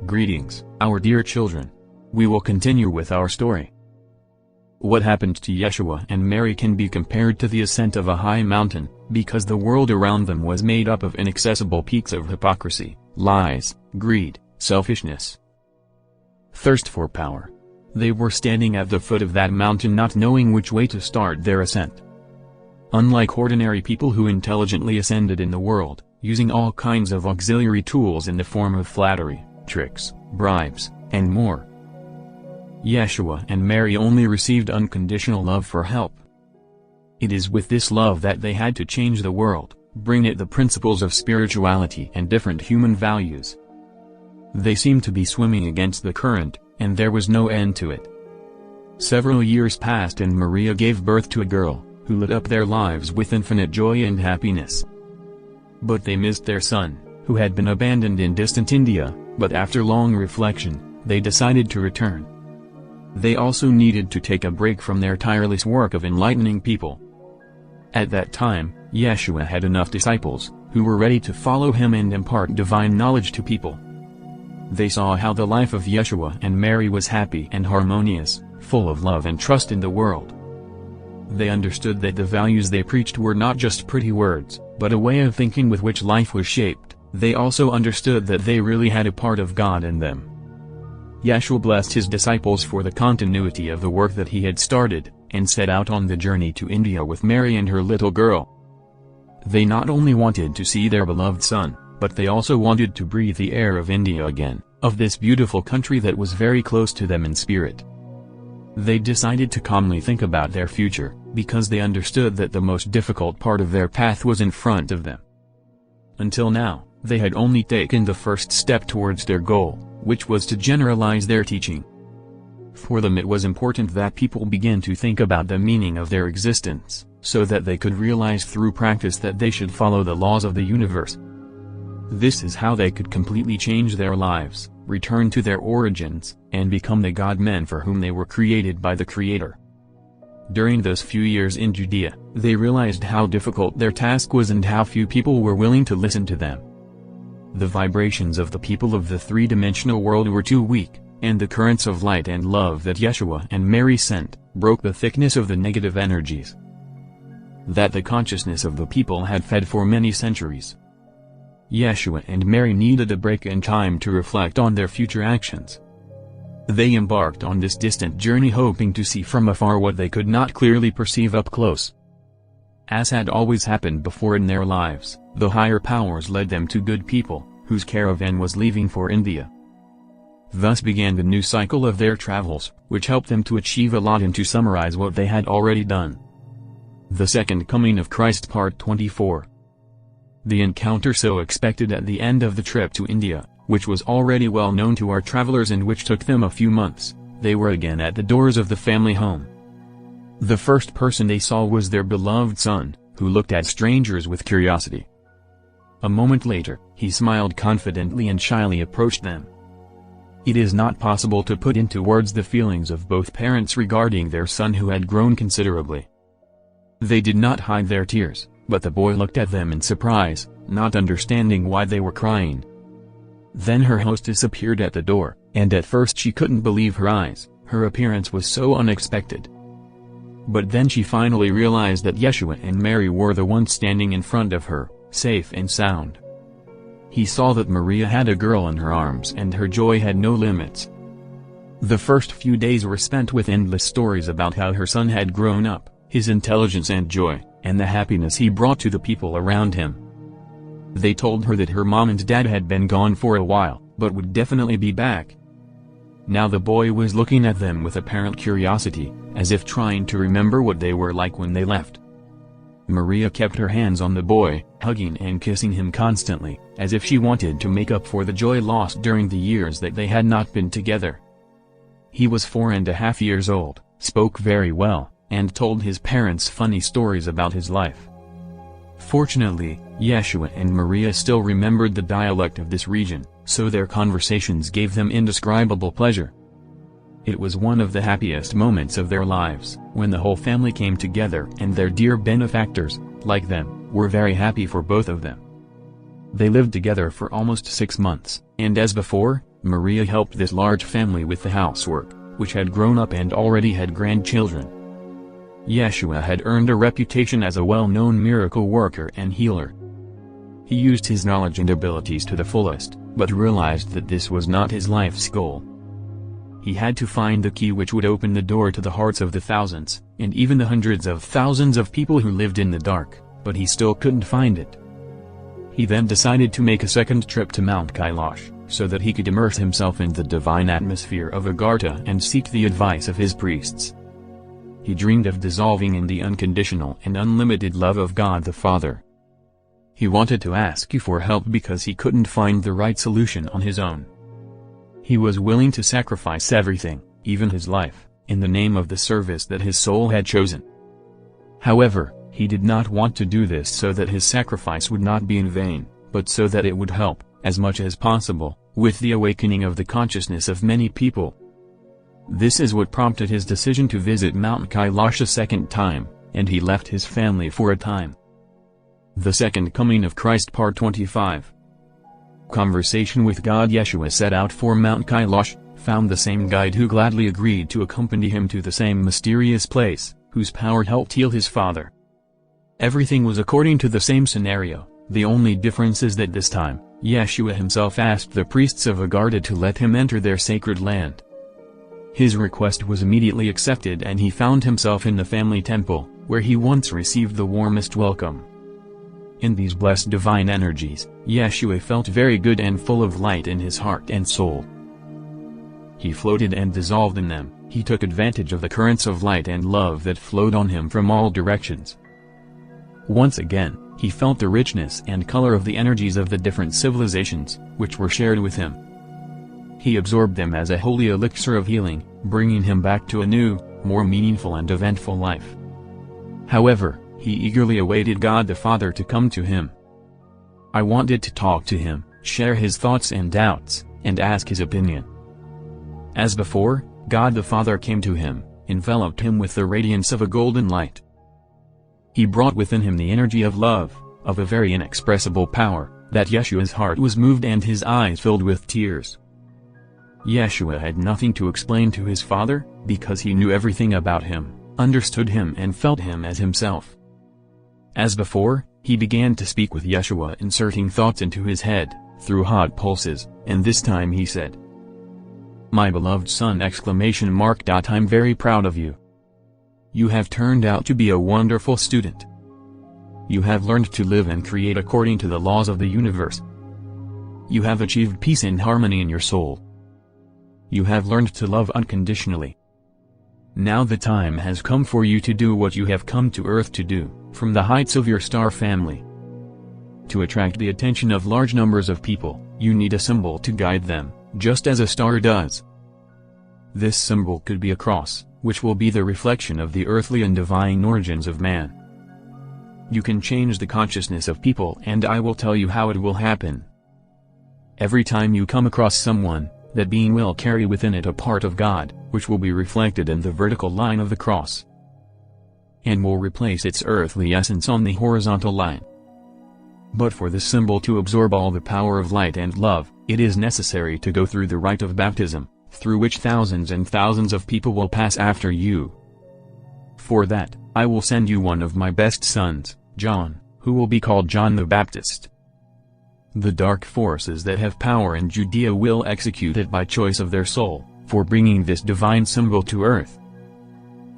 Greetings, our dear children. We will continue with our story. What happened to Yeshua and Mary can be compared to the ascent of a high mountain, because the world around them was made up of inaccessible peaks of hypocrisy, lies, greed, selfishness, thirst for power. They were standing at the foot of that mountain not knowing which way to start their ascent. Unlike ordinary people who intelligently ascended in the world, using all kinds of auxiliary tools in the form of flattery, tricks, bribes, and more, Yeshua and Mary only received unconditional love for help. It is with this love that they had to change the world, bring it the principles of spirituality and different human values. They seemed to be swimming against the current, and there was no end to it. Several years passed and Maria gave birth to a girl, who lit up their lives with infinite joy and happiness. But they missed their son, who had been abandoned in distant India, but after long reflection, they decided to return. They also needed to take a break from their tireless work of enlightening people. At that time, Yeshua had enough disciples, who were ready to follow him and impart divine knowledge to people. They saw how the life of Yeshua and Mary was happy and harmonious, full of love and trust in the world. They understood that the values they preached were not just pretty words, but a way of thinking with which life was shaped. They also understood that they really had a part of God in them. Yeshua blessed his disciples for the continuity of the work that he had started, and set out on the journey to India with Mary and her little girl. They not only wanted to see their beloved son, but they also wanted to breathe the air of India again, of this beautiful country that was very close to them in spirit. They decided to calmly think about their future, because they understood that the most difficult part of their path was in front of them. Until now, they had only taken the first step towards their goal, which was to generalize their teaching. For them it was important that people begin to think about the meaning of their existence, so that they could realize through practice that they should follow the laws of the universe. This is how they could completely change their lives, return to their origins, and become the God-men for whom they were created by the Creator. During those few years in Judea, they realized how difficult their task was and how few people were willing to listen to them. The vibrations of the people of the three-dimensional world were too weak, and the currents of light and love that Yeshua and Mary sent, broke the thickness of the negative energies that the consciousness of the people had fed for many centuries. Yeshua and Mary needed a break and time to reflect on their future actions. They embarked on this distant journey hoping to see from afar what they could not clearly perceive up close. As had always happened before in their lives, the higher powers led them to good people, whose caravan was leaving for India. Thus began the new cycle of their travels, which helped them to achieve a lot and to summarize what they had already done. The Second Coming of Christ Part 24. The encounter so expected at the end of the trip to India, which was already well known to our travelers and which took them a few months, they were again at the doors of the family home. The first person they saw was their beloved son, who looked at strangers with curiosity. A moment later, he smiled confidently and shyly approached them. It is not possible to put into words the feelings of both parents regarding their son who had grown considerably. They did not hide their tears, but the boy looked at them in surprise, not understanding why they were crying. Then her hostess appeared at the door, and at first she couldn't believe her eyes, her appearance was so unexpected. But then she finally realized that Yeshua and Mary were the ones standing in front of her, safe and sound. He saw that Maria had a girl in her arms and her joy had no limits. The first few days were spent with endless stories about how her son had grown up, his intelligence and joy, and the happiness he brought to the people around him. They told her that her mom and dad had been gone for a while, but would definitely be back. Now the boy was looking at them with apparent curiosity, as if trying to remember what they were like when they left. Maria kept her hands on the boy, hugging and kissing him constantly, as if she wanted to make up for the joy lost during the years that they had not been together. He was 4.5 years old, spoke very well, and told his parents funny stories about his life. Fortunately, Yeshua and Maria still remembered the dialect of this region, so their conversations gave them indescribable pleasure. It was one of the happiest moments of their lives, when the whole family came together and their dear benefactors, like them, were very happy for both of them. They lived together for almost 6 months, and as before, Maria helped this large family with the housework, which had grown up and already had grandchildren. Yeshua had earned a reputation as a well-known miracle worker and healer. He used his knowledge and abilities to the fullest, but realized that this was not his life's goal. He had to find the key which would open the door to the hearts of the thousands, and even the hundreds of thousands of people who lived in the dark, but he still couldn't find it. He then decided to make a second trip to Mount Kailash, so that he could immerse himself in the divine atmosphere of Agartha and seek the advice of his priests. He dreamed of dissolving in the unconditional and unlimited love of God the Father. He wanted to ask you for help because he couldn't find the right solution on his own. He was willing to sacrifice everything, even his life, in the name of the service that his soul had chosen. However, he did not want to do this so that his sacrifice would not be in vain, but so that it would help, as much as possible, with the awakening of the consciousness of many people. This is what prompted his decision to visit Mount Kailash a second time, and he left his family for a time. The Second Coming of Christ Part 25. Conversation with God. Yeshua set out for Mount Kailash, found the same guide who gladly agreed to accompany him to the same mysterious place, whose power helped heal his father. Everything was according to the same scenario. The only difference is that this time, Yeshua himself asked the priests of Agartha to let him enter their sacred land. His request was immediately accepted and he found himself in the family temple, where he once received the warmest welcome. In these blessed divine energies, Yeshua felt very good and full of light in his heart and soul. He floated and dissolved in them. He took advantage of the currents of light and love that flowed on him from all directions. Once again, he felt the richness and color of the energies of the different civilizations, which were shared with him. He absorbed them as a holy elixir of healing, bringing him back to a new, more meaningful and eventful life. However, he eagerly awaited God the Father to come to him. I wanted to talk to him, share his thoughts and doubts, and ask his opinion. As before, God the Father came to him, enveloped him with the radiance of a golden light. He brought within him the energy of love, of a very inexpressible power, that Yeshua's heart was moved and his eyes filled with tears. Yeshua had nothing to explain to his Father, because he knew everything about him, understood him and felt him as himself. As before, he began to speak with Yeshua, inserting thoughts into his head, through hot pulses, and this time he said, "My beloved son!" I'm very proud of you. You have turned out to be a wonderful student. You have learned to live and create according to the laws of the universe. You have achieved peace and harmony in your soul. You have learned to love unconditionally. Now the time has come for you to do what you have come to Earth to do, from the heights of your star family. To attract the attention of large numbers of people, you need a symbol to guide them, just as a star does. This symbol could be a cross, which will be the reflection of the earthly and divine origins of man. You can change the consciousness of people and I will tell you how it will happen. Every time you come across someone, that being will carry within it a part of God, which will be reflected in the vertical line of the cross, and will replace its earthly essence on the horizontal line. But for the symbol to absorb all the power of light and love, it is necessary to go through the rite of baptism, through which thousands and thousands of people will pass after you. For that, I will send you one of my best sons, John, who will be called John the Baptist. The dark forces that have power in Judea will execute it by choice of their soul, for bringing this divine symbol to earth.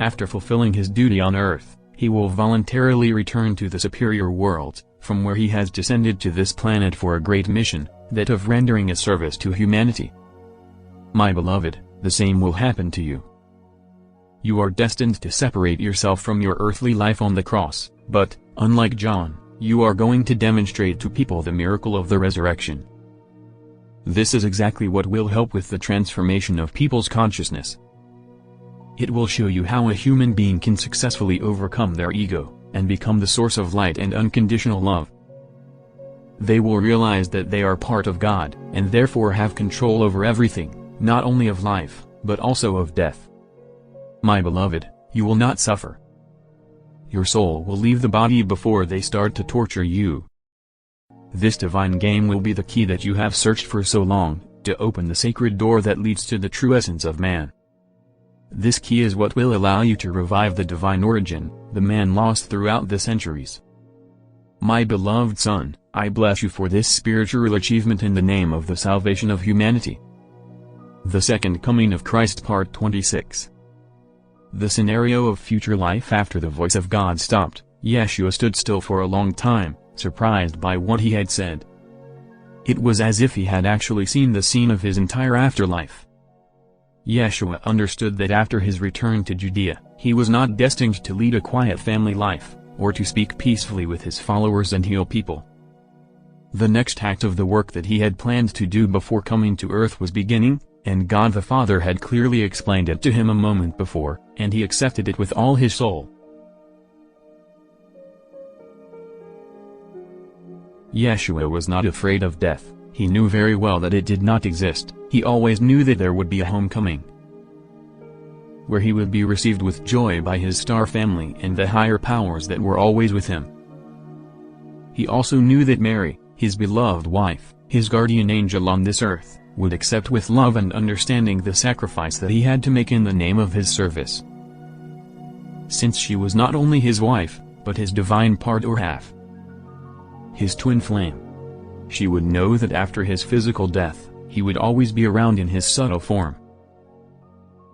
After fulfilling his duty on earth, he will voluntarily return to the superior worlds, from where he has descended to this planet for a great mission, that of rendering a service to humanity. My beloved, the same will happen to you. You are destined to separate yourself from your earthly life on the cross, but, unlike John, you are going to demonstrate to people the miracle of the resurrection. This is exactly what will help with the transformation of people's consciousness. It will show you how a human being can successfully overcome their ego, and become the source of light and unconditional love. They will realize that they are part of God, and therefore have control over everything, not only of life, but also of death. My beloved, you will not suffer. Your soul will leave the body before they start to torture you. This divine game will be the key that you have searched for so long, to open the sacred door that leads to the true essence of man. This key is what will allow you to revive the divine origin, the man lost throughout the centuries. My beloved son, I bless you for this spiritual achievement in the name of the salvation of humanity. The Second Coming of Christ Part 26. The scenario of future life. After the voice of God stopped, Yeshua stood still for a long time, surprised by what he had said. It was as if he had actually seen the scene of his entire afterlife. Yeshua understood that after his return to Judea, he was not destined to lead a quiet family life, or to speak peacefully with his followers and heal people. The next act of the work that he had planned to do before coming to earth was beginning, and God the Father had clearly explained it to him a moment before, and he accepted it with all his soul. Yeshua was not afraid of death. He knew very well that it did not exist. He always knew that there would be a homecoming, where he would be received with joy by his star family and the higher powers that were always with him. He also knew that Mary, his beloved wife, his guardian angel on this earth, would accept with love and understanding the sacrifice that he had to make in the name of his service. Since she was not only his wife, but his divine part or half, his twin flame, she would know that after his physical death, he would always be around in his subtle form.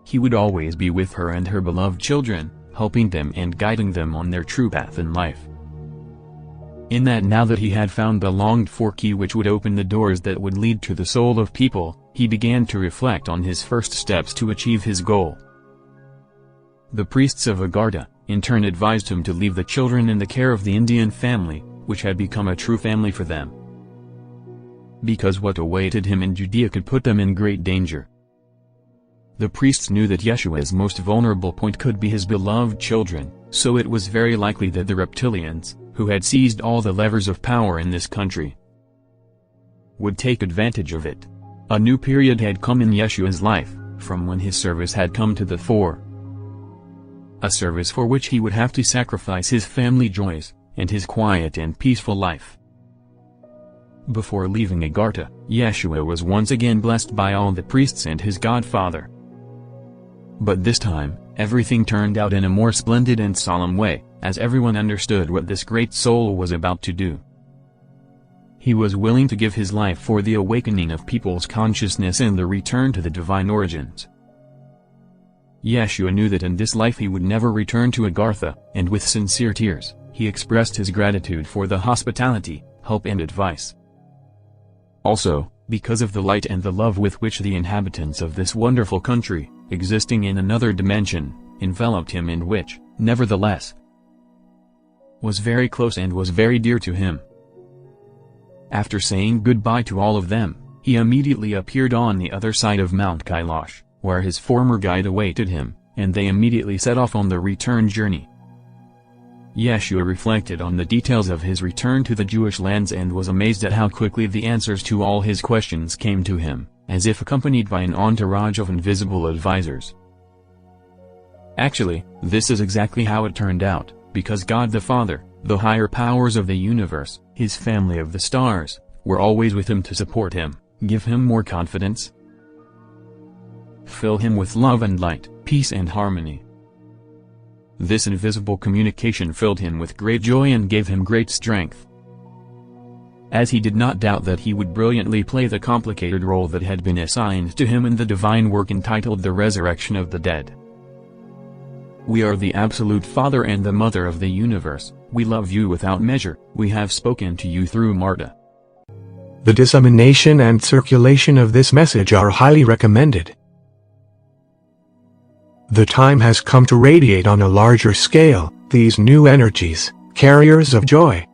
He would always be with her and her beloved children, helping them and guiding them on their true path in life. In that, now that he had found the longed-for key which would open the doors that would lead to the soul of people, he began to reflect on his first steps to achieve his goal. The priests of Agartha, in turn, advised him to leave the children in the care of the Indian family, which had become a true family for them, because what awaited him in Judea could put them in great danger. The priests knew that Yeshua's most vulnerable point could be his beloved children, so it was very likely that the reptilians, who had seized all the levers of power in this country, would take advantage of it. A new period had come in Yeshua's life, from when his service had come to the fore. A service for which he would have to sacrifice his family joys, and his quiet and peaceful life. Before leaving Agartha, Yeshua was once again blessed by all the priests and his godfather. But this time, everything turned out in a more splendid and solemn way, as everyone understood what this great soul was about to do. He was willing to give his life for the awakening of people's consciousness and the return to the divine origins. Yeshua knew that in this life he would never return to Agartha, and with sincere tears, he expressed his gratitude for the hospitality, help and advice. Also, because of the light and the love with which the inhabitants of this wonderful country, existing in another dimension, enveloped him, and which, nevertheless, was very close and was very dear to him. After saying goodbye to all of them, he immediately appeared on the other side of Mount Kailash, where his former guide awaited him, and they immediately set off on the return journey. Yeshua reflected on the details of his return to the Jewish lands and was amazed at how quickly the answers to all his questions came to him, as if accompanied by an entourage of invisible advisors. Actually, this is exactly how it turned out, because God the Father, the higher powers of the universe, his family of the stars, were always with him to support him, give him more confidence, fill him with love and light, peace and harmony. This invisible communication filled him with great joy and gave him great strength, as he did not doubt that he would brilliantly play the complicated role that had been assigned to him in the divine work entitled The Resurrection of the Dead. We are the Absolute Father and the Mother of the Universe. We love you without measure. We have spoken to you through Marta. The dissemination and circulation of this message are highly recommended. The time has come to radiate on a larger scale these new energies, carriers of joy,